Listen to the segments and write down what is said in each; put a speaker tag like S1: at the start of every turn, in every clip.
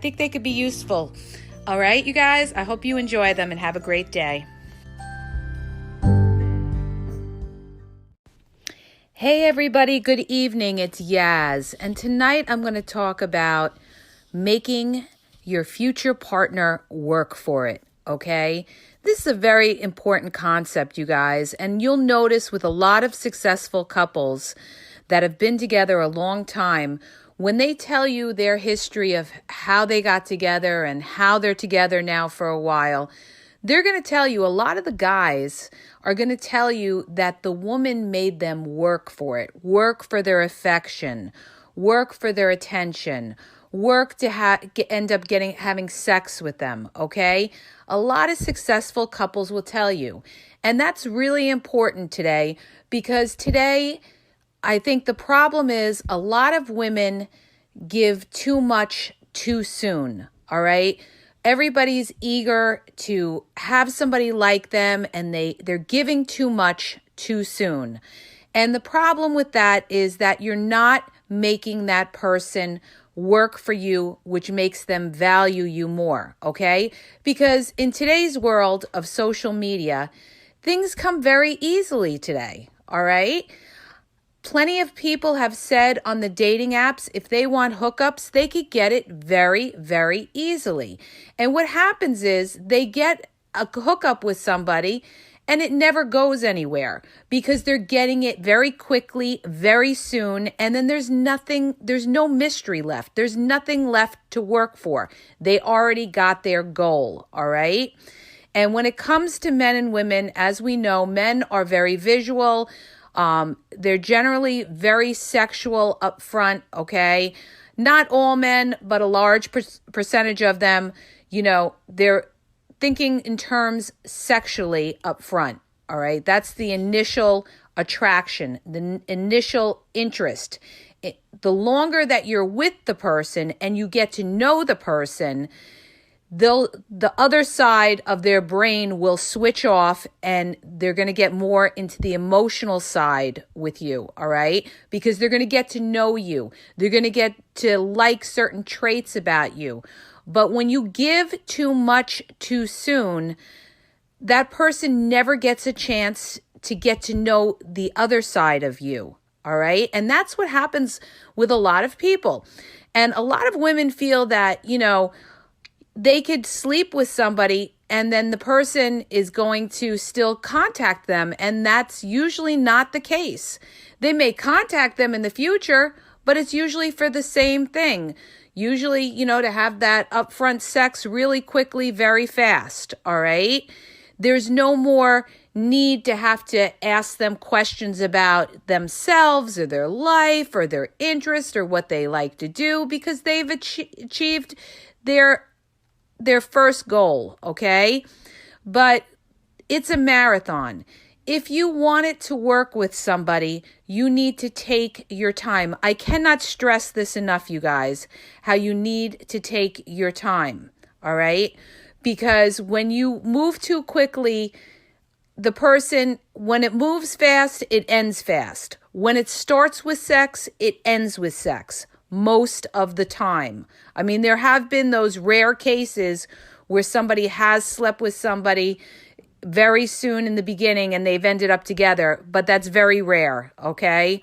S1: I think they could be useful. All right, you guys, I hope you enjoy them and have a great day. Hey everybody, good evening. It's Yaz, and tonight I'm going to talk about making your future partner work for it, okay? This is a very important concept, you guys, and you'll notice with a lot of successful couples that have been together a long time, when they tell you their history of how they got together and how they're together now for a while, they're going to tell you, a lot of the guys are going to tell you that the woman made them work for it, work for their affection, work for their attention, work to end up having sex with them, okay? A lot of successful couples will tell you. And that's really important today, because today I think the problem is a lot of women give too much too soon, all right? Everybody's eager to have somebody like them, and they're giving too much too soon. And the problem with that is that you're not making that person work for you, which makes them value you more, okay? Because in today's world of social media, things come very easily today, all right? Plenty of people have said on the dating apps, if they want hookups, they could get it very, very easily. And what happens is they get a hookup with somebody and it never goes anywhere because they're getting it very quickly, very soon. And then there's no mystery left. There's nothing left to work for. They already got their goal, all right? And when it comes to men and women, as we know, men are very visual. They're generally very sexual up front, okay? Not all men, but a large percentage of them, they're thinking in terms sexually up front, all right? That's the initial attraction, the initial interest. The longer that you're with the person and you get to know the person, the other side of their brain will switch off and they're going to get more into the emotional side with you, all right? Because they're going to get to know you. They're going to get to like certain traits about you. But when you give too much too soon, that person never gets a chance to get to know the other side of you, all right? And that's what happens with a lot of people. And a lot of women feel that, they could sleep with somebody and then the person is going to still contact them. And that's usually not the case. They may contact them in the future, but it's usually for the same thing. Usually, to have that upfront sex really quickly, very fast. All right. There's no more need to have to ask them questions about themselves or their life or their interest or what they like to do, because they've achieved their first goal, okay? But it's a marathon. If you want it to work with somebody, you need to take your time. I cannot stress this enough, you guys, how you need to take your time, all right? Because when you move too quickly, the person, when it moves fast, it ends fast. When it starts with sex, it ends with sex. Most of the time. I mean, there have been those rare cases where somebody has slept with somebody very soon in the beginning and they've ended up together, but that's very rare, okay?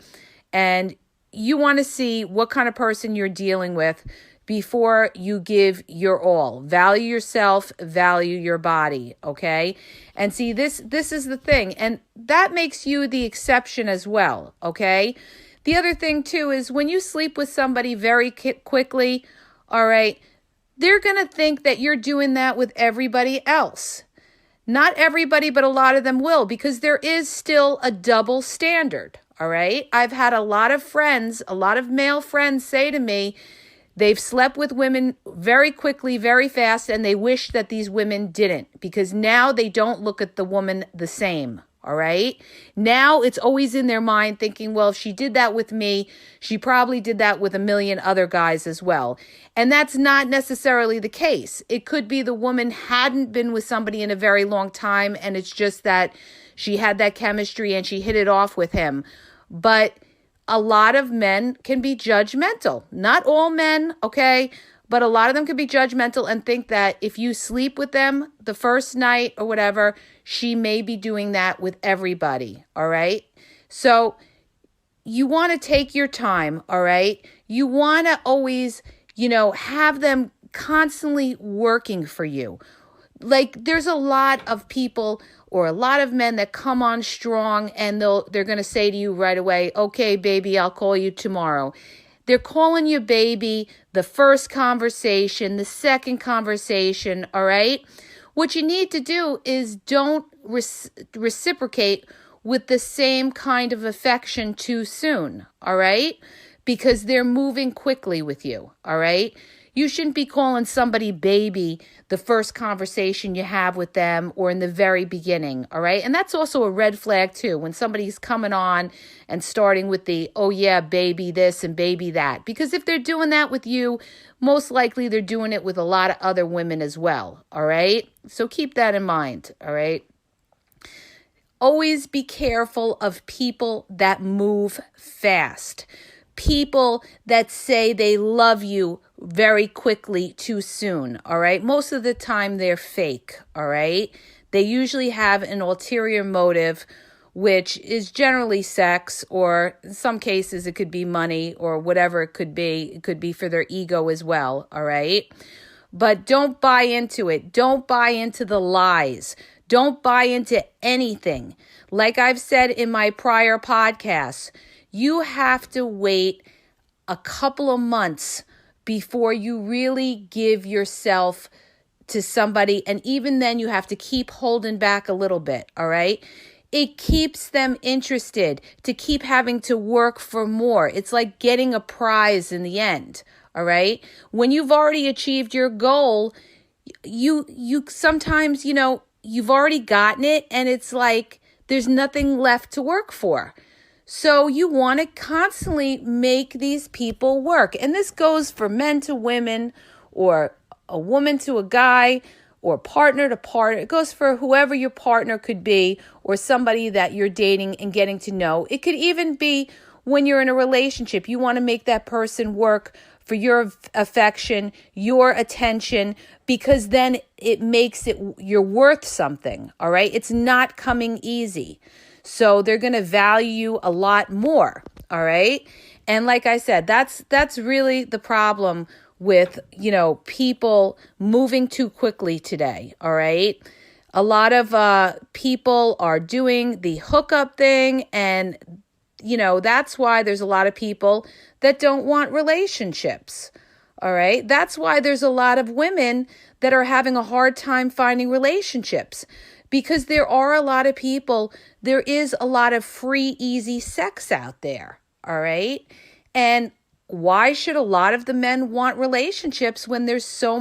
S1: And you want to see what kind of person you're dealing with before you give your all. Value yourself, value your body, okay? And see, this is the thing, and that makes you the exception as well, okay? The other thing, too, is when you sleep with somebody very quickly, all right, they're going to think that you're doing that with everybody else. Not everybody, but a lot of them will, because there is still a double standard, all right? I've had a lot of friends, a lot of male friends say to me, they've slept with women very quickly, very fast, and they wish that these women didn't, because now they don't look at the woman the same. All right. Now it's always in their mind thinking, well, if she did that with me, she probably did that with a million other guys as well. And that's not necessarily the case. It could be the woman hadn't been with somebody in a very long time, and it's just that she had that chemistry and she hit it off with him. But a lot of men can be judgmental. Not all men, okay? But a lot of them could be judgmental and think that if you sleep with them the first night or whatever, she may be doing that with everybody, all right? So you want to take your time, all right? You want to always, have them constantly working for you. Like, there's a lot of people or a lot of men that come on strong and they're going to say to you right away, okay, baby, I'll call you tomorrow. They're calling you baby the first conversation, the second conversation, all right? What you need to do is don't reciprocate with the same kind of affection too soon, all right? Because they're moving quickly with you, all right? You shouldn't be calling somebody baby the first conversation you have with them or in the very beginning, all right? And that's also a red flag too, when somebody's coming on and starting with the, oh yeah, baby this and baby that. Because if they're doing that with you, most likely they're doing it with a lot of other women as well, all right? So keep that in mind, all right? Always be careful of people that move fast. People that say they love you very quickly too soon, all right? Most of the time they're fake, all right? They usually have an ulterior motive, which is generally sex, or in some cases it could be money or whatever it could be. It could be for their ego as well, all right? But don't buy into it. Don't buy into the lies. Don't buy into anything. Like I've said in my prior podcasts, you have to wait a couple of months before you really give yourself to somebody. And even then, you have to keep holding back a little bit, all right? It keeps them interested to keep having to work for more. It's like getting a prize in the end, all right? When you've already achieved your goal, you sometimes, you've already gotten it and it's like there's nothing left to work for. So you want to constantly make these people work. And this goes for men to women or a woman to a guy or partner to partner. It goes for whoever your partner could be or somebody that you're dating and getting to know. It could even be when you're in a relationship. You want to make that person work for your affection, your attention, because then it makes it, you're worth something, all right? It's not coming easy. So they're going to value you a lot more, all right? And like I said, that's really the problem with, people moving too quickly today, all right? A lot of people are doing the hookup thing, and, that's why there's a lot of people that don't want relationships, all right? That's why there's a lot of women that are having a hard time finding relationships. Because there are a lot of people, there is a lot of free, easy sex out there, all right? And why should a lot of the men want relationships when there's so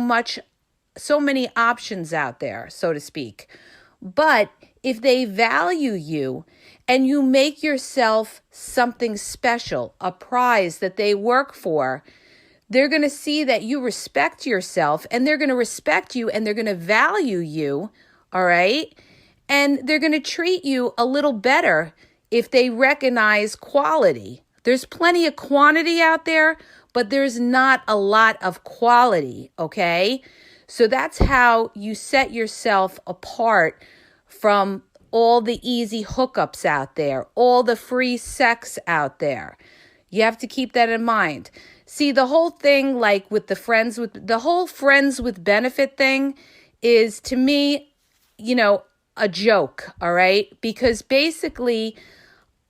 S1: many options out there, so to speak? But if they value you and you make yourself something special, a prize that they work for, they're going to see that you respect yourself and they're going to respect you and they're going to value you, all right? And they're going to treat you a little better if they recognize quality. There's plenty of quantity out there, but there's not a lot of quality, okay? So that's how you set yourself apart from all the easy hookups out there, all the free sex out there. You have to keep that in mind. See, the whole thing, like with the whole friends with benefit thing is, to me, a joke, all right? Because basically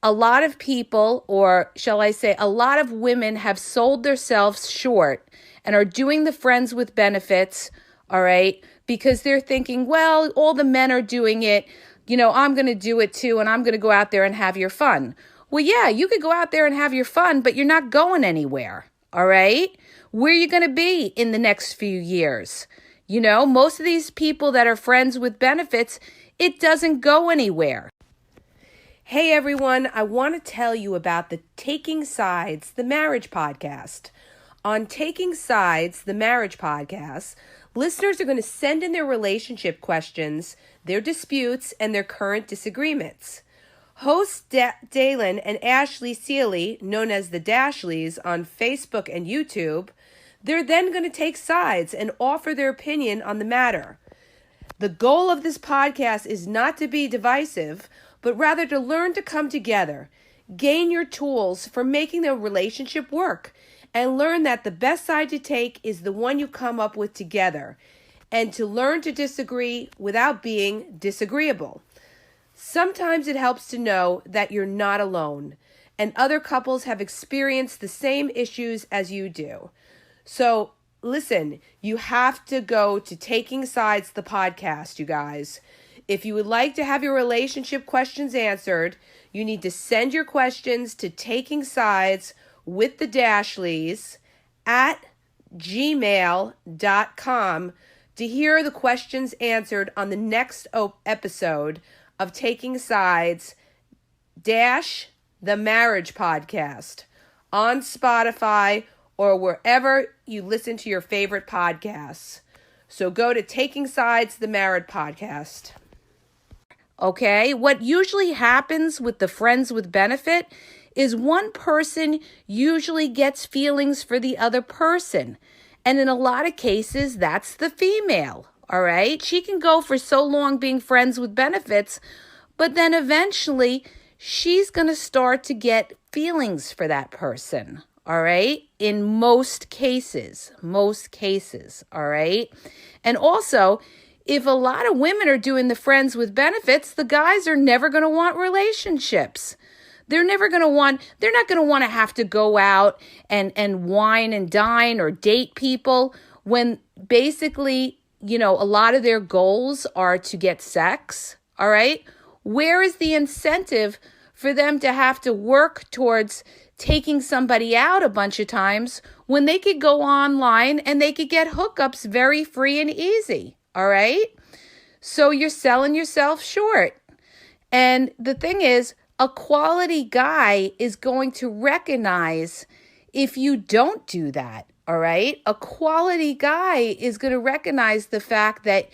S1: a lot of people, or shall I say, a lot of women have sold themselves short and are doing the friends with benefits, all right? Because they're thinking, well, all the men are doing it, I'm going to do it too, and I'm going to go out there and have your fun. Well, yeah, you could go out there and have your fun, but you're not going anywhere, all right? Where are you going to be in the next few years? Most of these people that are friends with benefits, it doesn't go anywhere. Hey everyone, I want to tell you about the Taking Sides, the Marriage Podcast. On Taking Sides, the Marriage Podcast, listeners are going to send in their relationship questions, their disputes, and their current disagreements. Hosts Dalen and Ashley Seeley, known as the Dashleys on Facebook and YouTube,
S2: They're then going to take sides and offer their opinion on the matter. The goal of this podcast is not to be divisive, but rather to learn to come together, gain your tools for making the relationship work, and learn that the best side to take is the one you come up with together, and to learn to disagree without being disagreeable. Sometimes it helps to know that you're not alone, and other couples have experienced the same issues as you do. So listen, you have to go to Taking Sides, the podcast, you guys. If you would like to have your relationship questions answered, you need to send your questions to Taking Sides with the Dashleys at gmail.com to hear the questions answered on the next episode of Taking Sides dash the Marriage Podcast on Spotify or wherever you listen to your favorite podcasts. So go to Taking Sides, the Marriage Podcast.
S1: Okay, what usually happens with the friends with benefit is one person usually gets feelings for the other person. And in a lot of cases, that's the female, all right? She can go for so long being friends with benefits, but then eventually she's going to start to get feelings for that person, all right? In most cases, all right? And also, if a lot of women are doing the friends with benefits, the guys are never going to want relationships. They're not going to want to have to go out and wine and dine or date people when basically, a lot of their goals are to get sex, all right? Where is the incentive for them to have to work towards taking somebody out a bunch of times when they could go online and they could get hookups very free and easy, all right? So you're selling yourself short. And the thing is, a quality guy is going to recognize if you don't do that, all right? A quality guy is going to recognize the fact that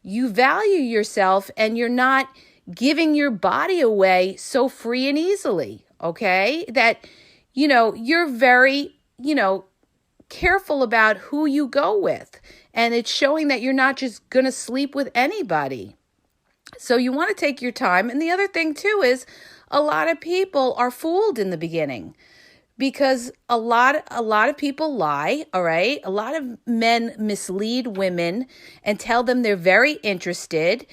S1: you value yourself and you're not giving your body away so free and easily, okay? That, you're very, careful about who you go with. And it's showing that you're not just going to sleep with anybody. So you want to take your time. And the other thing too is a lot of people are fooled in the beginning because a lot of people lie, all right? A lot of men mislead women and tell them they're very interested,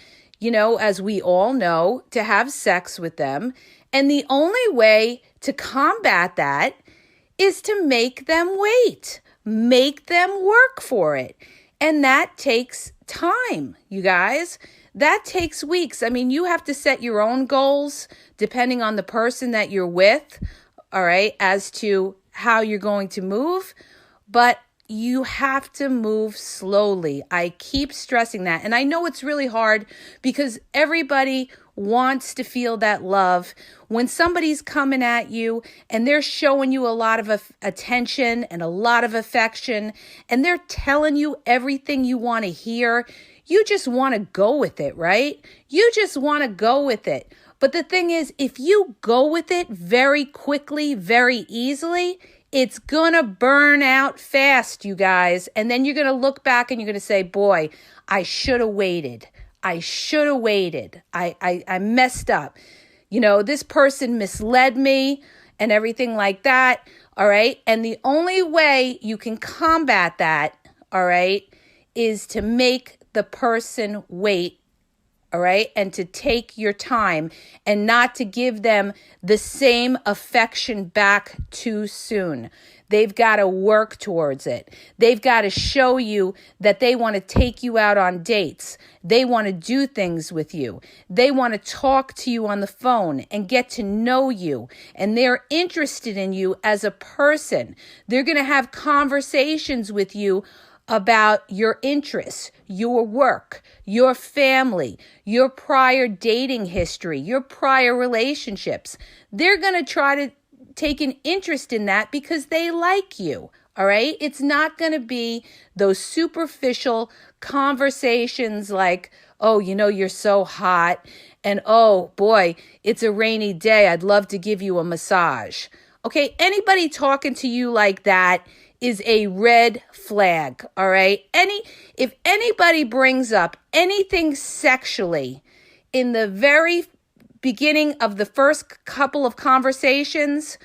S1: as we all know, to have sex with them. And the only way to combat that is to make them wait, make them work for it. And that takes time, you guys. That takes weeks. I mean, you have to set your own goals depending on the person that you're with, all right, as to how you're going to move. But you have to move slowly. I keep stressing that. And I know it's really hard because everybody wants to feel that love. When somebody's coming at you and they're showing you a lot of attention and a lot of affection, and they're telling you everything you want to hear, you just want to go with it, right? You just want to go with it. But the thing is, if you go with it very quickly, very easily, it's going to burn out fast, you guys. And then you're going to look back and you're going to say, boy, I should have waited. I messed up. This person misled me and everything like that. All right. And the only way you can combat that, all right, is to make the person wait. All right. And to take your time and not to give them the same affection back too soon. They've got to work towards it. They've got to show you that they want to take you out on dates. They want to do things with you. They want to talk to you on the phone and get to know you. And they're interested in you as a person. They're going to have conversations with you about your interests, your work, your family, your prior dating history, your prior relationships. They're going to try to take an interest in that because they like you, all right? It's not going to be those superficial conversations like, oh, you're so hot, and oh, boy, it's a rainy day. I'd love to give you a massage. Okay, anybody talking to you like that is a red flag, all right? If anybody brings up anything sexually in the very beginning of the first couple of conversations,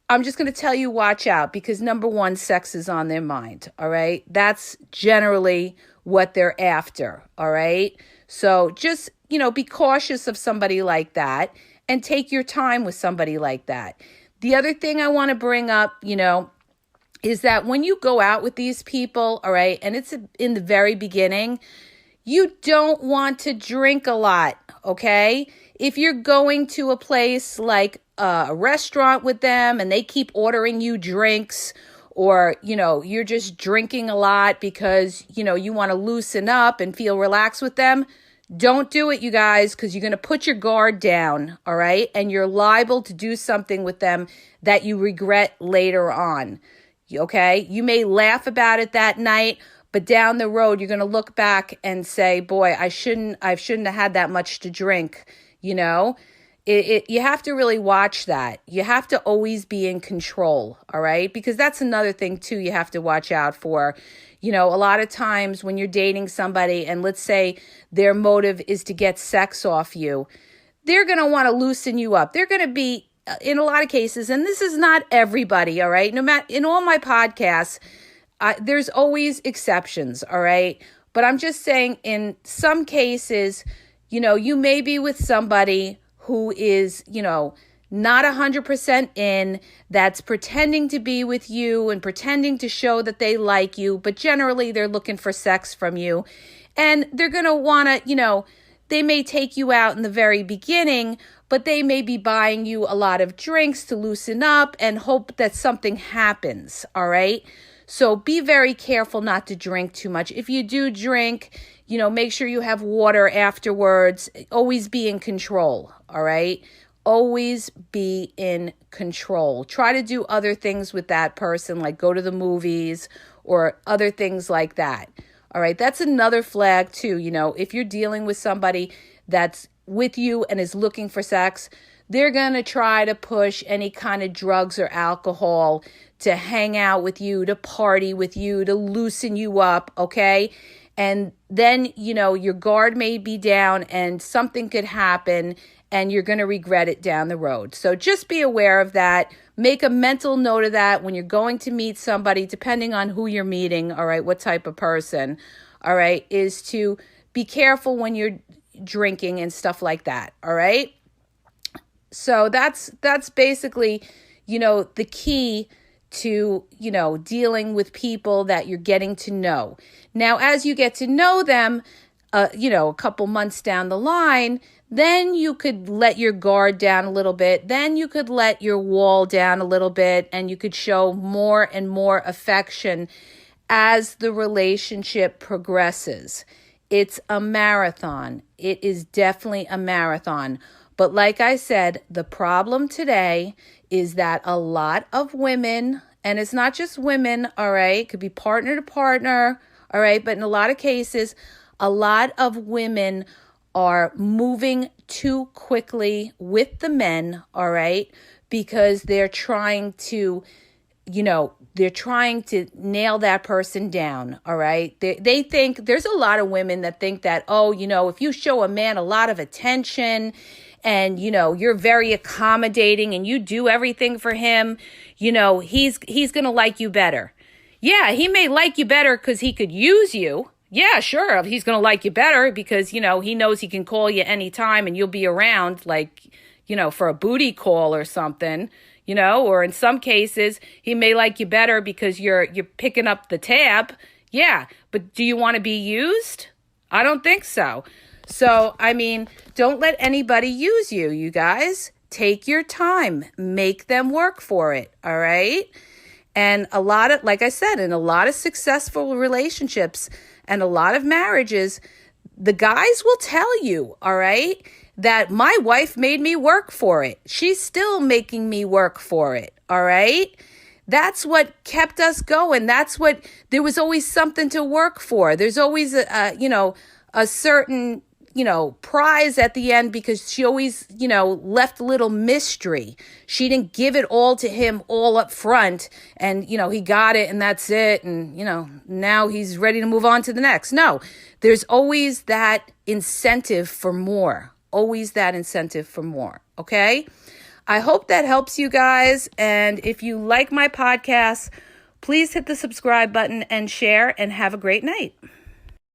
S1: I'm just going to tell you, watch out, because number one, sex is on their mind, all right? That's generally what they're after, all right? So just, be cautious of somebody like that and take your time with somebody like that. The other thing I want to bring up, is that when you go out with these people, all right, and it's in the very beginning, you don't want to drink a lot, okay? If you're going to a place like a restaurant with them and they keep ordering you drinks, or, you're just drinking a lot because, you want to loosen up and feel relaxed with them, don't do it, you guys, because you're going to put your guard down, all right? And you're liable to do something with them that you regret later on, okay? You may laugh about it that night, but down the road, you're going to look back and say, boy, I shouldn't have had that much to drink, you have to really watch that. You have to always be in control, all right? Because that's another thing, too, you have to watch out for. A lot of times when you're dating somebody and let's say their motive is to get sex off you, they're going to want to loosen you up. They're going to be, in a lot of cases, and this is not everybody, all right? No matter, in all my podcasts, there's always exceptions, all right? But I'm just saying in some cases, you may be with somebody who is, not 100% in, that's pretending to be with you and pretending to show that they like you, but generally they're looking for sex from you. And they're going to want to, they may take you out in the very beginning, but they may be buying you a lot of drinks to loosen up and hope that something happens, all right? So be very careful not to drink too much. If you do drink, make sure you have water afterwards. Always be in control, all right? Always be in control. Try to do other things with that person, like go to the movies or other things like that. All right, that's another flag too. If you're dealing with somebody that's with you and is looking for sex, they're going to try to push any kind of drugs or alcohol to hang out with you, to party with you, to loosen you up, okay? And then, your guard may be down and something could happen and you're going to regret it down the road. So just be aware of that. Make a mental note of that when you're going to meet somebody, depending on who you're meeting, all right, what type of person, all right, is to be careful when you're drinking and stuff like that, all right? So that's basically, the key to, dealing with people that you're getting to know. Now, as you get to know them, a couple months down the line, then you could let your guard down a little bit. Then you could let your wall down a little bit and you could show more and more affection as the relationship progresses. It's a marathon. It is definitely a marathon. But like I said, the problem today is that a lot of women, and it's not just women, all right, it could be partner to partner, all right, but in a lot of cases, a lot of women are moving too quickly with the men, all right, because they're trying to, nail that person down, all right? They think, there's a lot of women that think that, if you show a man a lot of attention and, you're very accommodating and you do everything for him, he's going to like you better. Yeah, he may like you better because he could use you. Yeah, sure. He's going to like you better because, he knows he can call you anytime and you'll be around like, for a booty call or something, or in some cases, he may like you better because you're picking up the tab. Yeah, but do you want to be used? I don't think so. So, don't let anybody use you, you guys. Take your time. Make them work for it, all right? And like I said, in a lot of successful relationships and a lot of marriages, the guys will tell you, all right, that my wife made me work for it. She's still making me work for it, all right? That's what kept us going. There was always something to work for. There's always a certain prize at the end because she always, left a little mystery. She didn't give it all to him all up front and, he got it and that's it. And, now he's ready to move on to the next. No, there's always that incentive for more. Always that incentive for more. Okay. I hope that helps you guys. And if you like my podcast, please hit the subscribe button and share and have a great night.